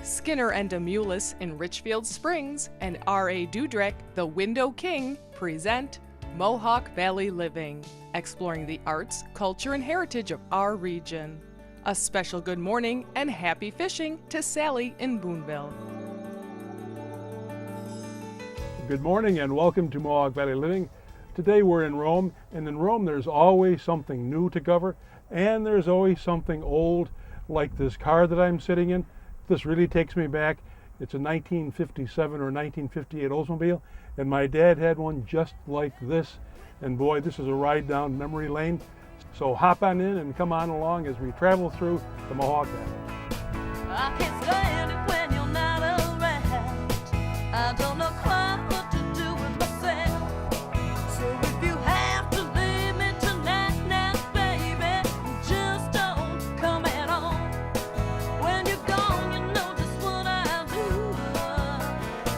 Skinner and Demulis in Richfield Springs and R.A. Dudrek, the Window King, present Mohawk Valley Living, exploring the arts, culture, and heritage of our region. A special good morning and happy fishing to Sally in Boonville. Good morning and welcome to Mohawk Valley Living. Today we're in Rome, and in Rome there's always something new to cover, and there's always something old, like this car that I'm sitting in. This really takes me back. It's a 1957 or 1958 Oldsmobile, and my dad had one just like this. And boy, this is a ride down memory lane. So hop on in and come on along as we travel through the Mohawk Valley. I can't stand it when you're not around. I don't know quite what to do with myself. So if you have to leave me tonight, now, baby, just don't come at all. When you're gone, you know just what I'll do.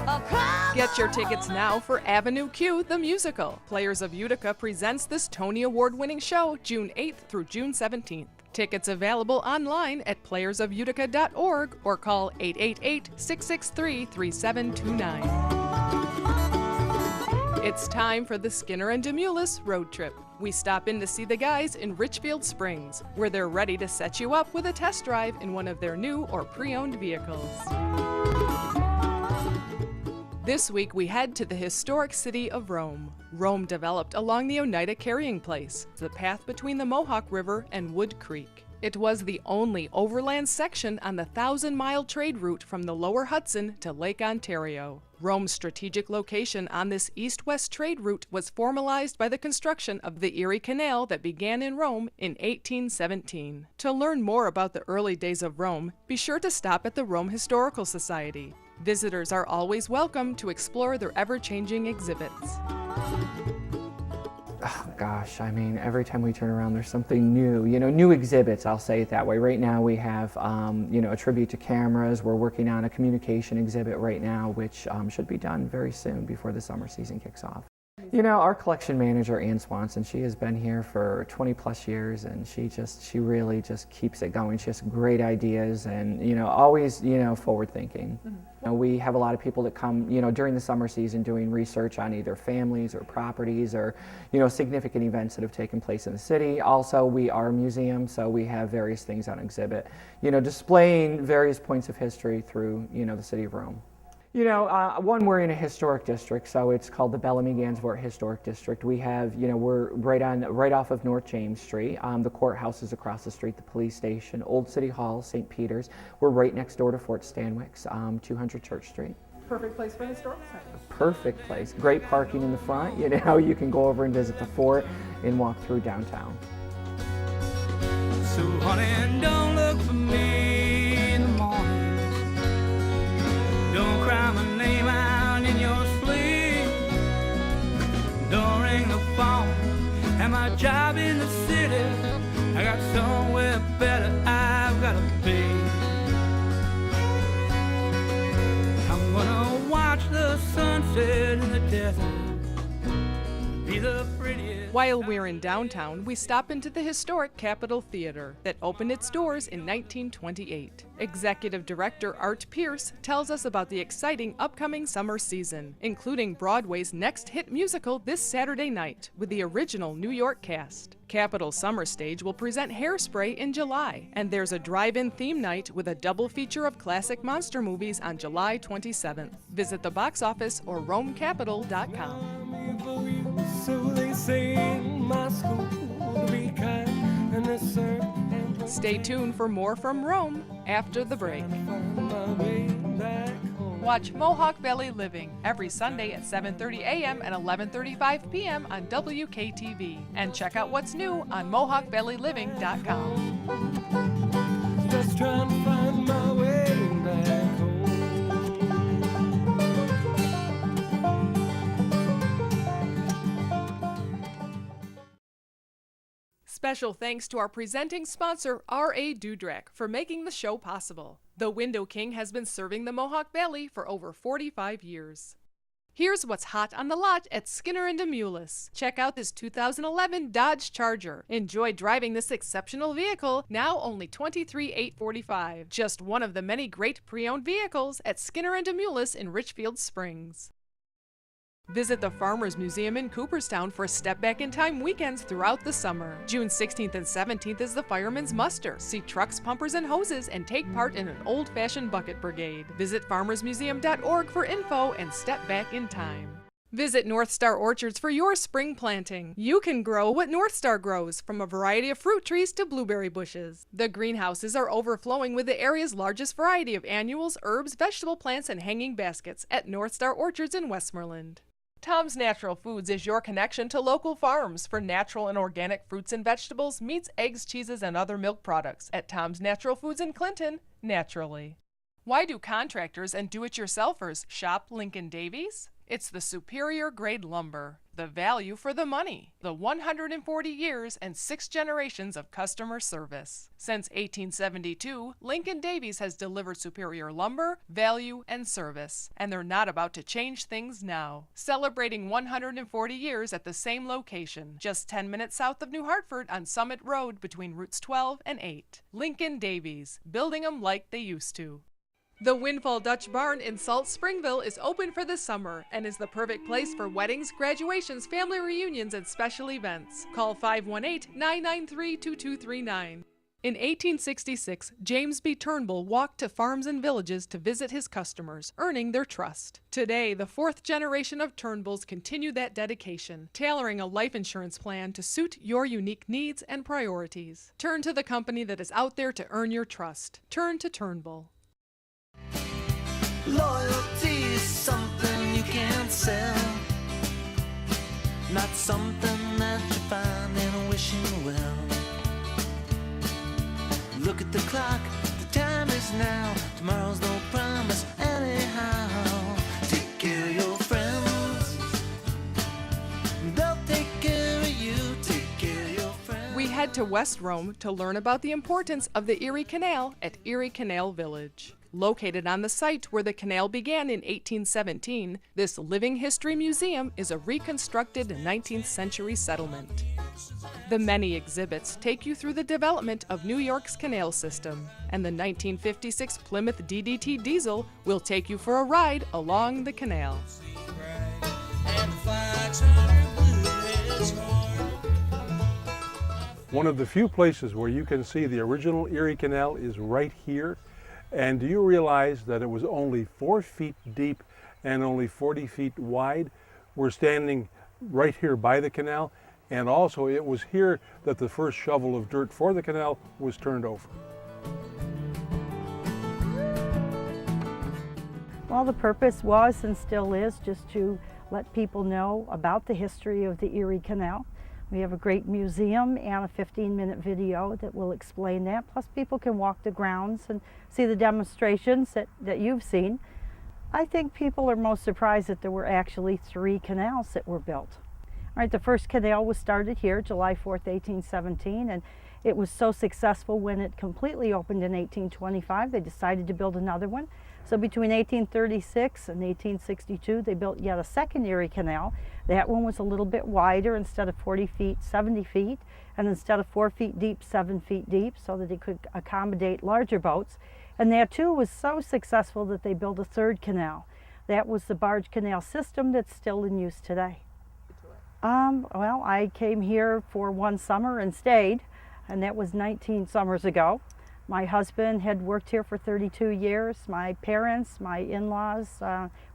I'll cry. Get your tickets now for Avenue Q, the musical. Players of Utica presents this Tony Award-winning show June 8th through June 17th. Tickets available online at playersofutica.org or call 888-663-3729. It's time for the Skinner and Demulis road trip. We stop in to see the guys in Richfield Springs, where they're ready to set you up with a test drive in one of their new or pre-owned vehicles. This week we head to the historic city of Rome. Rome developed along the Oneida Carrying Place, the path between the Mohawk River and Wood Creek. It was the only overland section on the 1,000-mile trade route from the lower Hudson to Lake Ontario. Rome's strategic location on this east-west trade route was formalized by the construction of the Erie Canal that began in Rome in 1817. To learn more about the early days of Rome, be sure to stop at the Rome Historical Society. Visitors are always welcome to explore their ever-changing exhibits. Oh, gosh, I mean, every time we turn around, there's something new. New exhibits, I'll say it that way. Right now we have, a tribute to cameras. We're working on a communication exhibit right now, which should be done very soon before the summer season kicks off. Our collection manager, Ann Swanson, she has been here for 20 plus years, and she really just keeps it going. She has great ideas and, always, forward thinking. Mm-hmm. We have a lot of people that come, during the summer season doing research on either families or properties or, significant events that have taken place in the city. Also, we are a museum, so we have various things on exhibit, displaying various points of history through, the city of Rome. One, we're in a historic district, so it's called the Bellamy-Gansevoort Historic District. We have, we're right off of North James Street. The courthouse is across the street, the police station, Old City Hall, St. Peter's. We're right next door to Fort Stanwix, 200 Church Street. Perfect place for a historical site. Perfect place. Great parking in the front. You can go over and visit the fort and walk through downtown. So honey, don't look for me in the morning. Don't cry my name out in your sleep. Don't ring the phone at my job in the city. I got somewhere better I've got to be. I'm gonna watch the sunset in the desert. Be the prettiest. While we're in downtown, we stop into the historic Capitol Theater that opened its doors in 1928. Executive Director Art Pierce tells us about the exciting upcoming summer season, including Broadway's next hit musical this Saturday night with the original New York cast. Capitol Summer Stage will present Hairspray in July, and there's a drive-in theme night with a double feature of classic monster movies on July 27th. Visit the box office or romecapital.com. So they say in my school to be kind and discern. Stay tuned for more from Rome after the break. Watch Mohawk Valley Living every Sunday at 7:30 a.m. and 11:35 p.m. on WKTV. And check out what's new on MohawkValleyLiving.com. Just trying to find my way back home. Special thanks to our presenting sponsor, R.A. Dudrek, for making the show possible. The Window King has been serving the Mohawk Valley for over 45 years. Here's what's hot on the lot at Skinner and Demulis. Check out this 2011 Dodge Charger. Enjoy driving this exceptional vehicle, now only $23,845. Just one of the many great pre-owned vehicles at Skinner and Demulis in Richfield Springs. Visit the Farmers Museum in Cooperstown for Step Back in Time weekends throughout the summer. June 16th and 17th is the Fireman's Muster. See trucks, pumpers, and hoses and take part in an old-fashioned bucket brigade. Visit farmersmuseum.org for info and step back in time. Visit North Star Orchards for your spring planting. You can grow what North Star grows, from a variety of fruit trees to blueberry bushes. The greenhouses are overflowing with the area's largest variety of annuals, herbs, vegetable plants, and hanging baskets at North Star Orchards in Westmoreland. Tom's Natural Foods is your connection to local farms for natural and organic fruits and vegetables, meats, eggs, cheeses, and other milk products at Tom's Natural Foods in Clinton, naturally. Why do contractors and do-it-yourselfers shop Lincoln Davies? It's the superior grade lumber, the value for the money, the 140 years and 6 generations of customer service. Since 1872, Lincoln Davies has delivered superior lumber, value, and service, and they're not about to change things now. Celebrating 140 years at the same location, just 10 minutes south of New Hartford on Summit Road between routes 12 and 8. Lincoln Davies, building them like they used to. The Windfall Dutch Barn in Salt Springville is open for the summer and is the perfect place for weddings, graduations, family reunions, and special events. Call 518-993-2239. In 1866, James B. Turnbull walked to farms and villages to visit his customers, earning their trust. Today, the 4th generation of Turnbulls continue that dedication, tailoring a life insurance plan to suit your unique needs and priorities. Turn to the company that is out there to earn your trust. Turn to Turnbull. Loyalty is something you can't sell, not something that you find in a wishing well. Look at the clock, the time is now, tomorrow's no promise anyhow. Take care of your friends, they'll take care of you. Take care of your friends. We head to West Rome to learn about the importance of the Erie Canal at Erie Canal Village. Located on the site where the canal began in 1817, this living history museum is a reconstructed 19th century settlement. The many exhibits take you through the development of New York's canal system, and the 1956 Plymouth DDT diesel will take you for a ride along the canal. One of the few places where you can see the original Erie Canal is right here. And do you realize that it was only 4 feet deep and only 40 feet wide? We're standing right here by the canal, and also it was here that the first shovel of dirt for the canal was turned over. Well, the purpose was and still is just to let people know about the history of the Erie Canal. We have a great museum and a 15-minute video that will explain that. Plus people can walk the grounds and see the demonstrations that you've seen. I think people are most surprised that there were actually 3 canals that were built. All right, the first canal was started here July 4th, 1817, and it was so successful when it completely opened in 1825, they decided to build another one. So between 1836 and 1862, they built yet a second Erie Canal. That one was a little bit wider, instead of 40 feet, 70 feet, and instead of 4 feet deep, 7 feet deep, so that it could accommodate larger boats. And that too was so successful that they built a third canal. That was the barge canal system that's still in use today. Well, I came here for one summer and stayed, and that was 19 summers ago. My husband had worked here for 32 years. My parents, my in-laws,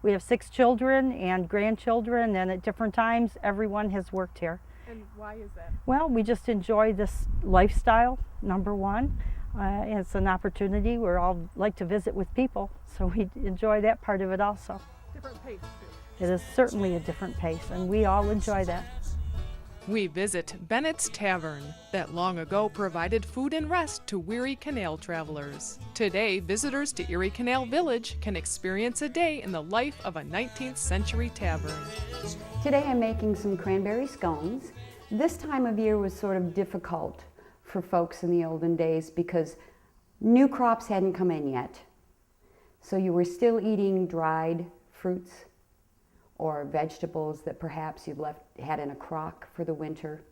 we have 6 children and grandchildren, and at different times everyone has worked here. And why is that? Well, we just enjoy this lifestyle, number one. It's an opportunity. We all like to visit with people, so we enjoy that part of it also. Different pace, too. It is certainly a different pace, and we all enjoy that. We visit Bennett's Tavern, that long ago provided food and rest to weary canal travelers. Today, visitors to Erie Canal Village can experience a day in the life of a 19th century tavern. Today I'm making some cranberry scones. This time of year was sort of difficult for folks in the olden days because new crops hadn't come in yet. So you were still eating dried fruits or vegetables that perhaps you've had in a crock for the winter.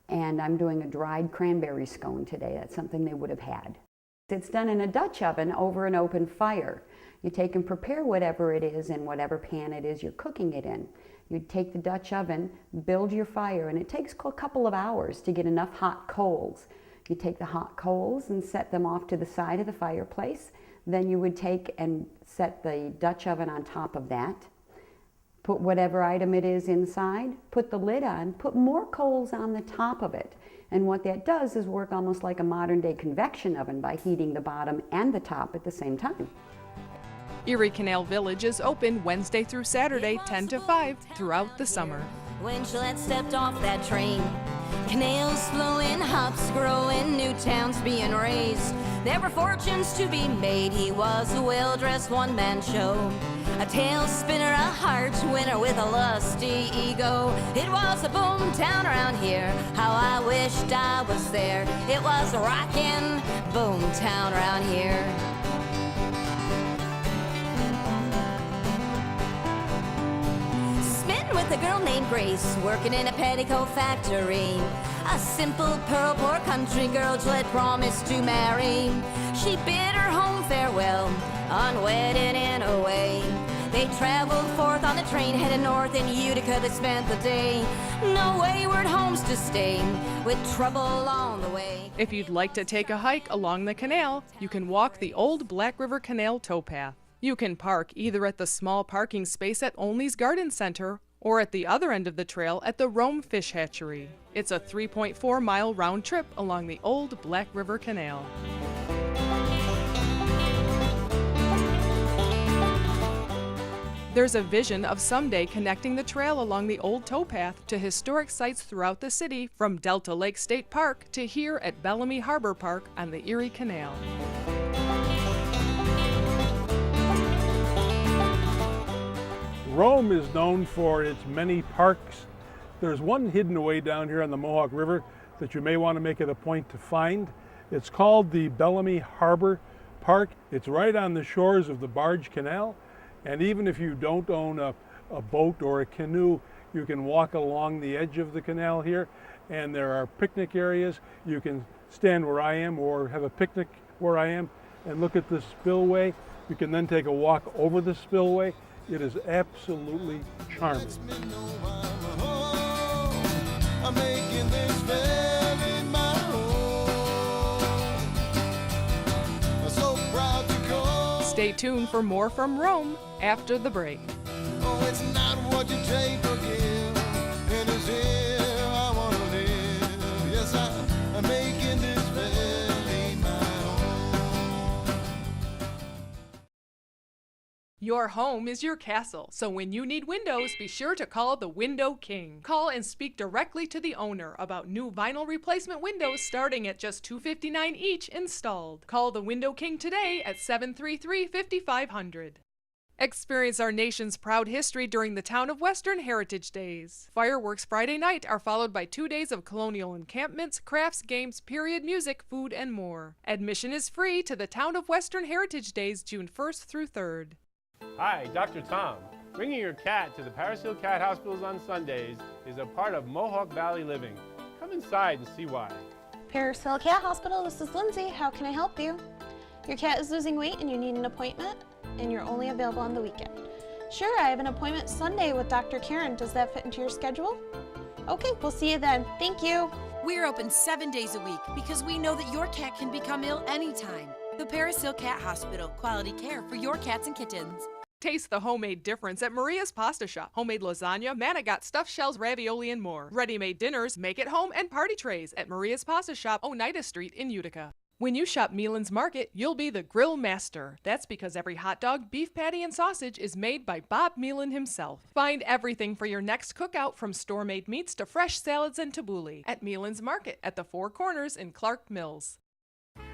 And I'm doing a dried cranberry scone today. That's something they would have had. It's done in a Dutch oven over an open fire. You take and prepare whatever it is in whatever pan it is you're cooking it in. You take the Dutch oven, build your fire, and it takes a couple of hours to get enough hot coals. You take the hot coals and set them off to the side of the fireplace. Then you would take and set the Dutch oven on top of that. Put whatever item it is inside, put the lid on, put more coals on the top of it. And what that does is work almost like a modern day convection oven by heating the bottom and the top at the same time. Erie Canal Village is open Wednesday through Saturday, 10 to 5, throughout the summer. When Gillette stepped off that train, canals flowing, hops growing, new towns being raised. There were fortunes to be made. He was a well-dressed one-man show, a tail spinner, a heart winner with a lusty ego. It was a boom town around here. How I wished I was there. It was a rockin' boom town around here. With a girl named Grace, working in a petticoat factory. A simple pearl, poor country girl Gillette promised to marry. She bid her home farewell, unwedded and away. They traveled forth on the train, headed north in Utica. They spent the day, no wayward homes to stay, with trouble along the way. If you'd like to take a hike along the canal, you can walk the old Black River Canal towpath. You can park either at the small parking space at Olney's Garden Center or at the other end of the trail at the Rome Fish Hatchery. It's a 3.4-mile round trip along the old Black River Canal. There's a vision of someday connecting the trail along the old towpath to historic sites throughout the city, from Delta Lake State Park to here at Bellamy Harbor Park on the Erie Canal. Rome is known for its many parks. There's one hidden away down here on the Mohawk River that you may want to make it a point to find. It's called the Bellamy Harbor Park. It's right on the shores of the Barge Canal, and even if you don't own a boat or a canoe, you can walk along the edge of the canal here, and there are picnic areas. You can stand where I am or have a picnic where I am and look at the spillway. You can then take a walk over the spillway. It is absolutely charming. Stay tuned for more from Rome after the break. Oh, it's not what you take or give, and it's here I want to live. Yes, I'm making this valley my home. Your home is your castle, so when you need windows, be sure to call the Window King. Call and speak directly to the owner about new vinyl replacement windows starting at just $259 each installed. Call the Window King today at 733-5500. Experience our nation's proud history during the Town of Western Heritage Days. Fireworks Friday night are followed by 2 days of colonial encampments, crafts, games, period music, food, and more. Admission is free to the Town of Western Heritage Days, June 1st through 3rd. Hi, Dr. Tom. Bringing your cat to the Paris Hill Cat Hospitals on Sundays is a part of Mohawk Valley living. Come inside and see why. Paris Hill Cat Hospital, this is Lindsay. How can I help you? Your cat is losing weight and you need an appointment, and you're only available on the weekend. Sure, I have an appointment Sunday with Dr. Karen. Does that fit into your schedule? Okay, we'll see you then. Thank you. We're open 7 days a week because we know that your cat can become ill anytime. The Paris Hill Cat Hospital, quality care for your cats and kittens. Taste the homemade difference at Maria's Pasta Shop. Homemade lasagna, manigot, stuffed shells, ravioli, and more. Ready-made dinners, make it home, and party trays at Maria's Pasta Shop, Oneida Street in Utica. When you shop Meelan's Market, you'll be the grill master. That's because every hot dog, beef patty, and sausage is made by Bob Meelan himself. Find everything for your next cookout, from store-made meats to fresh salads and tabbouleh, at Meelan's Market at the Four Corners in Clark Mills.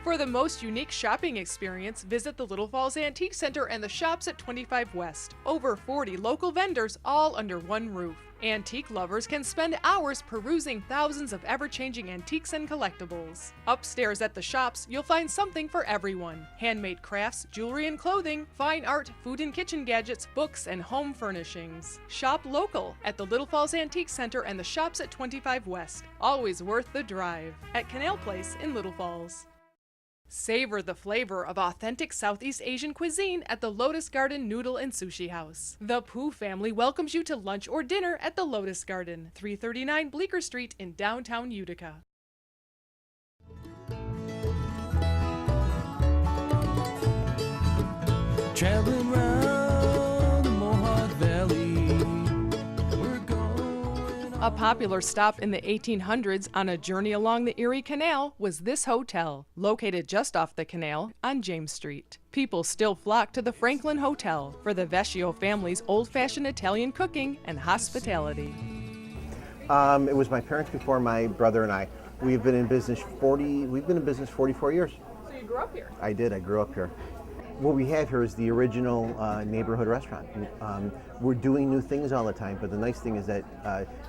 For the most unique shopping experience, visit the Little Falls Antique Center and the shops at 25 West. Over 40 local vendors, all under one roof. Antique lovers can spend hours perusing thousands of ever-changing antiques and collectibles. Upstairs at the shops, you'll find something for everyone. Handmade crafts, jewelry and clothing, fine art, food and kitchen gadgets, books, and home furnishings. Shop local at the Little Falls Antique Center and the shops at 25 West. Always worth the drive. At Canal Place in Little Falls. Savor the flavor of authentic Southeast Asian cuisine at the Lotus Garden Noodle and Sushi House. The Pooh family welcomes you to lunch or dinner at the Lotus Garden, 339 Bleecker Street in downtown Utica. Traveling round the Mohawk Valley. A popular stop in the 1800s on a journey along the Erie Canal was this hotel, located just off the canal on James Street. People still flock to the Franklin Hotel for the Vecchio family's old-fashioned Italian cooking and hospitality. It was my parents before my brother and I. We've been in business 44 years. So you grew up here? I did. I grew up here. What we have here is the original neighborhood restaurant. We're doing new things all the time, but the nice thing is that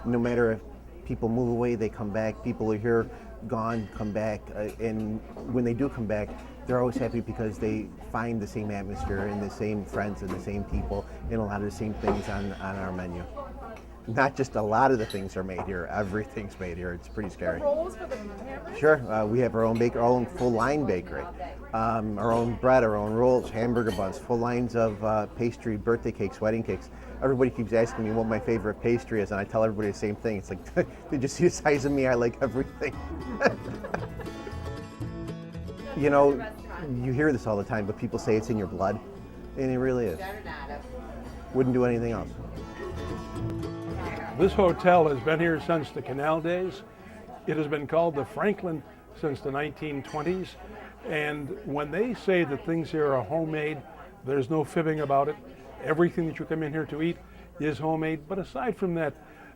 no matter if people move away, they come back. People are here, gone, come back, and when they do come back, they're always happy because they find the same atmosphere and the same friends and the same people and a lot of the same things on our menu. Not just a lot of the things are made here, everything's made here. It's pretty scary. The rolls for the hamburgers? Sure, we have our own our own full line bakery. Our own bread, our own rolls, hamburger buns, full lines of pastry, birthday cakes, wedding cakes. Everybody keeps asking me what my favorite pastry is, and I tell everybody the same thing. It's like, did you see the size of me? I like everything. You know, you hear this all the time, but people say it's in your blood, and it really is. Wouldn't do anything else. This hotel has been here since the Canal days. It has been called the Franklin since the 1920s. And when they say that things here are homemade, there's no fibbing about it. Everything that you come in here to eat is homemade. But aside from that,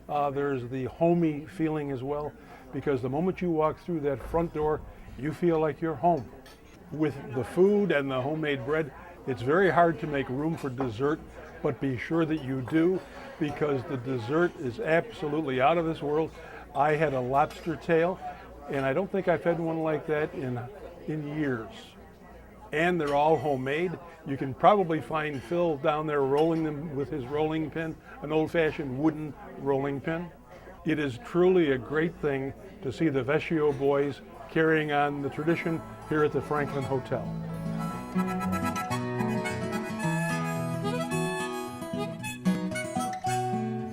there's the homey feeling as well, because the moment you walk through that front door, you feel like you're home. With the food and the homemade bread, it's very hard to make room for dessert, but be sure that you do, because the dessert is absolutely out of this world. I had a lobster tail, and I don't think I've had one like that in years. And they're all homemade. You can probably find Phil down there rolling them with his rolling pin, an old-fashioned wooden rolling pin. It is truly a great thing to see the Vecchio boys carrying on the tradition here at the Franklin Hotel.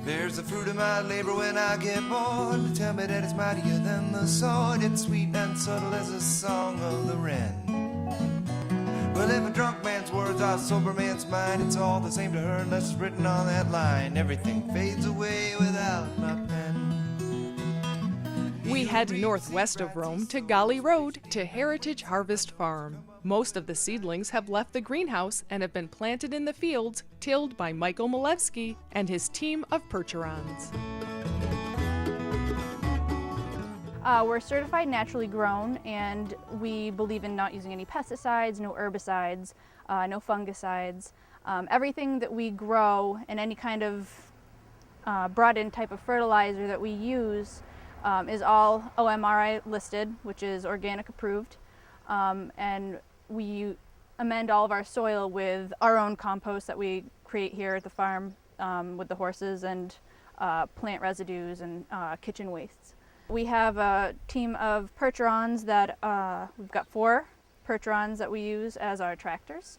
There's the fruit of my labor when I get bored. Tell me that it's mightier than the sword. It's sweet and subtle as a song of the wren. Well, if a drunk man's words are a sober man's mind, it's all the same to her unless it's written on that line. Everything fades away without my pen. We head northwest of Rome to Golly Road to Heritage Harvest Farm. Most of the seedlings have left the greenhouse and have been planted in the fields tilled by Michael Malevsky and his team of percherons. We're certified naturally grown, and we believe in not using any pesticides, no herbicides, no fungicides. Everything that we grow and any kind of brought in type of fertilizer that we use is all OMRI listed, which is organic approved. And we amend all of our soil with our own compost that we create here at the farm with the horses and plant residues and kitchen wastes. We have a team of percherons that we've got 4 percherons that we use as our tractors,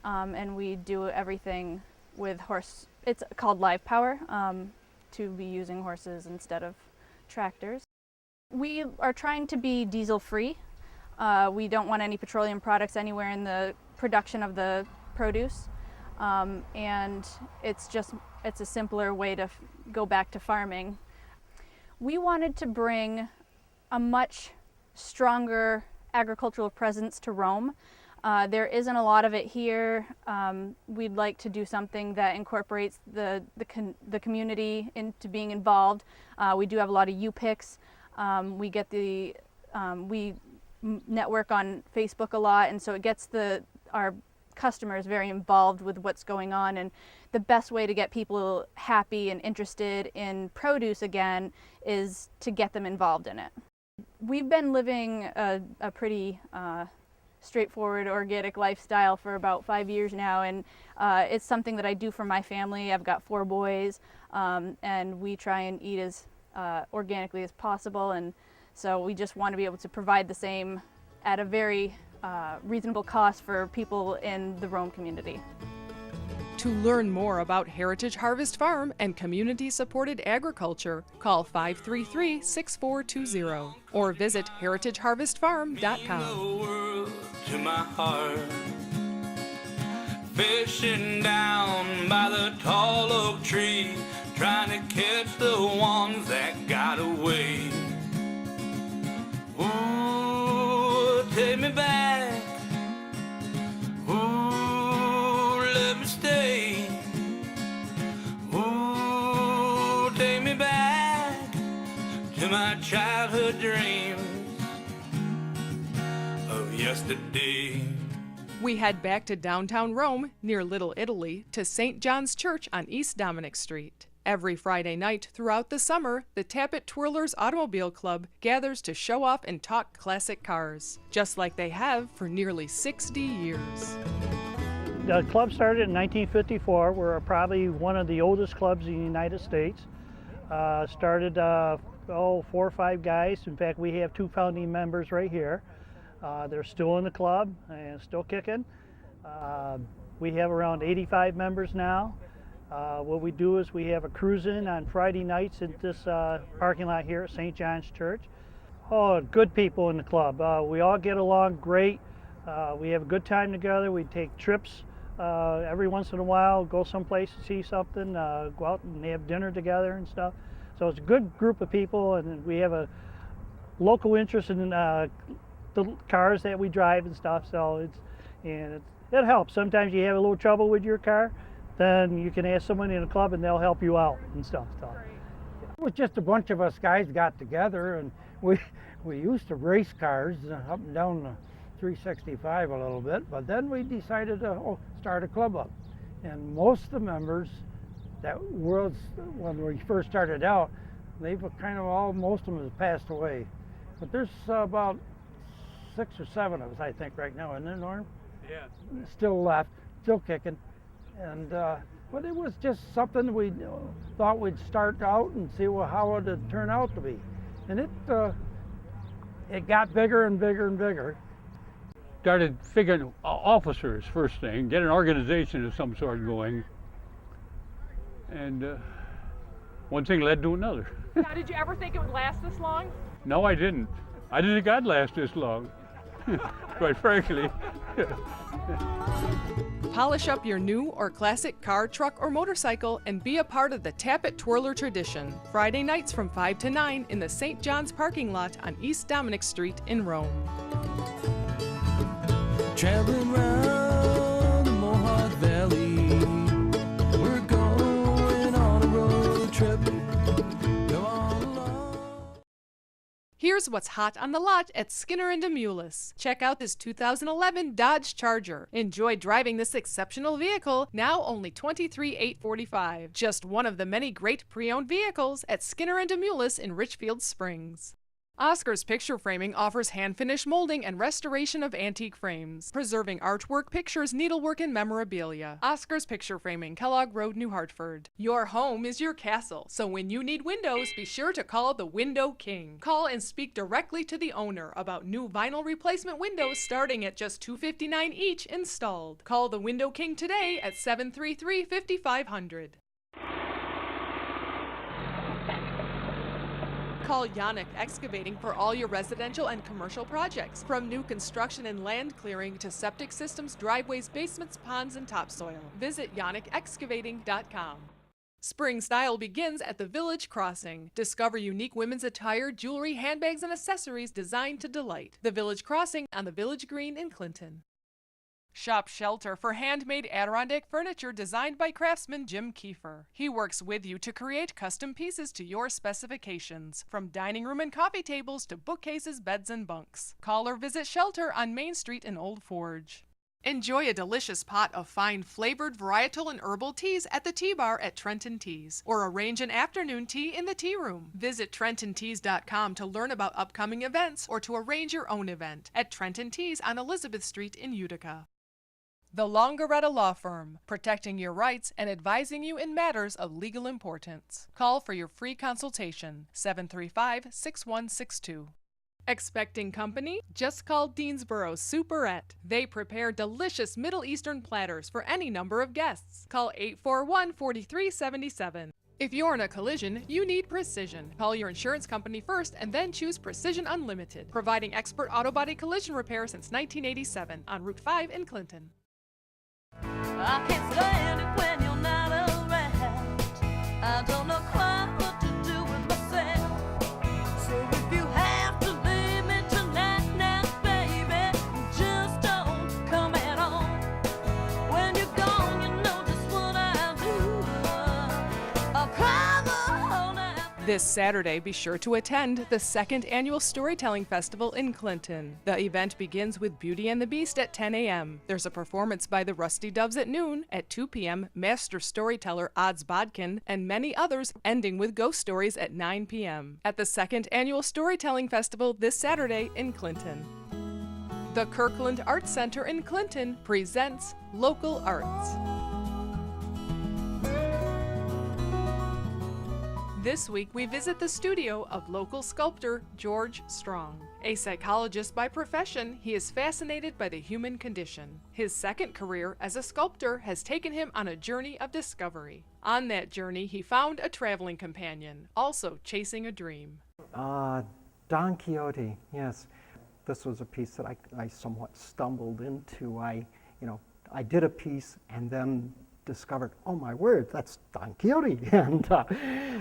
and we do everything with horse. It's called live power to be using horses instead of tractors. We are trying to be diesel free. We don't want any petroleum products anywhere in the production of the produce, and it's a simpler way to go back to farming. We wanted to bring a much stronger agricultural presence to Rome. There isn't a lot of it here. We'd like to do something that incorporates the community into being involved. We do have a lot of U-picks. We network on Facebook a lot, and so it gets our customers very involved with what's going on. And the best way to get people happy and interested in produce again is to get them involved in it. We've been living a pretty straightforward organic lifestyle for about 5 years now, and it's something that I do for my family. I've got 4 boys, and we try and eat as organically as possible, and so we just want to be able to provide the same at a very reasonable cost for people in the Rome community. To learn more about Heritage Harvest Farm and community-supported agriculture, call 533-6420 or visit heritageharvestfarm.com. To my heart, fishing down by the tall oak tree, trying to catch the ones that got away. Ooh, take me back. Ooh, let me stay. Ooh, take me back to my childhood dreams of yesterday. We head back to downtown Rome, near Little Italy, to St. John's Church on East Dominic Street. Every Friday night throughout the summer, the Tappet Twirlers Automobile Club gathers to show off and talk classic cars, just like they have for nearly 60 years. The club started in 1954. We're probably one of the oldest clubs in the United States. Started 4 or 5 guys. In fact, we have 2 founding members right here. They're still in the club and still kicking. We have around 85 members now. What we do is we have a cruise-in on Friday nights at this parking lot here at St. John's Church. Oh, good people in the club. We all get along great. We have a good time together. We take trips every once in a while, go someplace to see something, go out and have dinner together and stuff. So it's a good group of people, and we have a local interest in the cars that we drive and stuff. So it helps. Sometimes you have a little trouble with your car, then you can ask someone in the club and they'll help you out and stuff. So it was just a bunch of us guys got together, and we used to race cars up and down the 365 a little bit, but then we decided to start a club up. And most of the members when we first started out, they've most of them have passed away. But there's about 6 or 7 of us, I think, right now, isn't there, Norm? Yeah. Still left, still kicking. And but it was just something we thought we'd start out and see how it would turn out to be. And it got bigger and bigger and bigger. Started figuring officers first thing, get an organization of some sort going. And one thing led to another. Now, did you ever think it would last this long? No, I didn't. I didn't think I'd last this long, quite frankly. Polish up your new or classic car, truck, or motorcycle and be a part of the Tappet Twirler tradition. Friday nights from 5 to 9 in the St. John's parking lot on East Dominic Street in Rome. Traveling round the Mohawk Valley, we're going on a road trip. Come on along. Here's what's hot on the lot at Skinner and Demulis. Check out this 2011 Dodge Charger. Enjoy driving this exceptional vehicle, now only $23,845. Just one of the many great pre-owned vehicles at Skinner and Demulis in Richfield Springs. Oscar's Picture Framing offers hand-finished molding and restoration of antique frames, preserving artwork, pictures, needlework, and memorabilia. Oscar's Picture Framing, Kellogg Road, New Hartford. Your home is your castle, so when you need windows, be sure to call the Window King. Call and speak directly to the owner about new vinyl replacement windows starting at just $259 each installed. Call the Window King today at 733-5500. Call Yannick Excavating for all your residential and commercial projects, from new construction and land clearing to septic systems, driveways, basements, ponds, and topsoil. Visit yannickexcavating.com. Spring style begins at the Village Crossing. Discover unique women's attire, jewelry, handbags, and accessories designed to delight. The Village Crossing on the Village Green in Clinton. Shop Shelter for handmade Adirondack furniture designed by craftsman Jim Kiefer. He works with you to create custom pieces to your specifications, from dining room and coffee tables to bookcases, beds, and bunks. Call or visit Shelter on Main Street in Old Forge. Enjoy a delicious pot of fine flavored varietal and herbal teas at the Tea Bar at Trenton Teas, or arrange an afternoon tea in the tea room. Visit TrentonTeas.com to learn about upcoming events or to arrange your own event at Trenton Teas on Elizabeth Street in Utica. The Longaretta Law Firm, protecting your rights and advising you in matters of legal importance. Call for your free consultation, 735-6162. Expecting company? Just call Deansborough Superette. They prepare delicious Middle Eastern platters for any number of guests. Call 841-4377. If you're in a collision, you need precision. Call your insurance company first and then choose Precision Unlimited, providing expert auto body collision repair since 1987 on Route 5 in Clinton. I can't stand it when you're not around. I don't know quite what to do with myself. So if you have to leave me tonight, now, baby, just don't come at all. When you're gone, you know just what I'll do. I'll cry the whole night. This Saturday, be sure to attend the 2nd Annual Storytelling Festival in Clinton. The event begins with Beauty and the Beast at 10 a.m. There's a performance by the Rusty Doves at noon. At 2 p.m., master storyteller Odds Bodkin and many others, ending with ghost stories at 9 p.m. at the 2nd Annual Storytelling Festival this Saturday in Clinton. The Kirkland Arts Center in Clinton presents Local Arts. This week, we visit the studio of local sculptor George Strong. A psychologist by profession, he is fascinated by the human condition. His second career as a sculptor has taken him on a journey of discovery. On that journey, he found a traveling companion, also chasing a dream. Don Quixote, yes. This was a piece that I somewhat stumbled into. I did a piece and then discovered, oh my word, that's Don Quixote.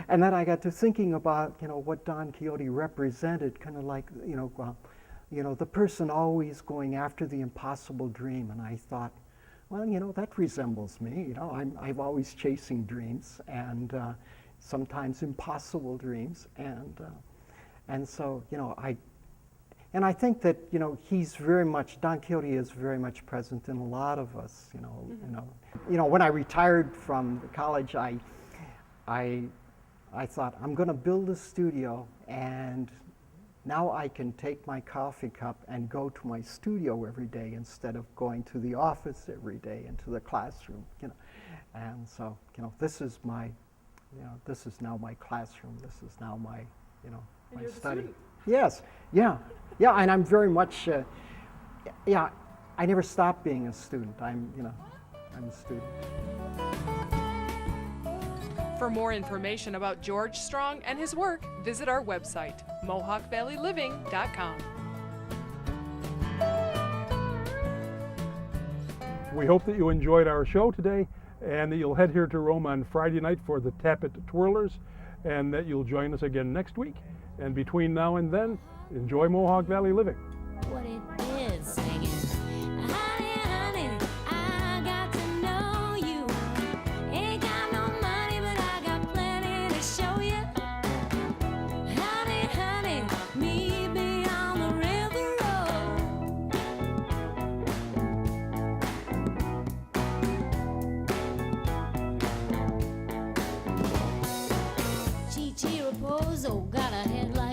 And then I got to thinking about, what Don Quixote represented, kind of like, the person always going after the impossible dream. And I thought, well, that resembles me. I'm always chasing dreams, and sometimes impossible dreams. And so, I think that he's very much, Don Quixote is very much present in a lot of us. When I retired from college, I thought, I'm going to build a studio, and now I can take my coffee cup and go to my studio every day instead of going to the office every day and to the classroom. And so this is my, this is now my classroom. This is now my, my study. Yes, yeah, and I'm very much, I never stopped being a student. I'm a student. For more information about George Strong and his work, visit our website, MohawkValleyLiving.com. We hope that you enjoyed our show today and that you'll head here to Rome on Friday night for the Tappet Twirlers, and that you'll join us again next week. And between now and then, enjoy Mohawk Valley Living. What it is singing. Honey, honey, I got to know you. Ain't got no money, but I got plenty to show you. Honey, honey, meet me on the river road. Chi-chi Raposo got a headlight.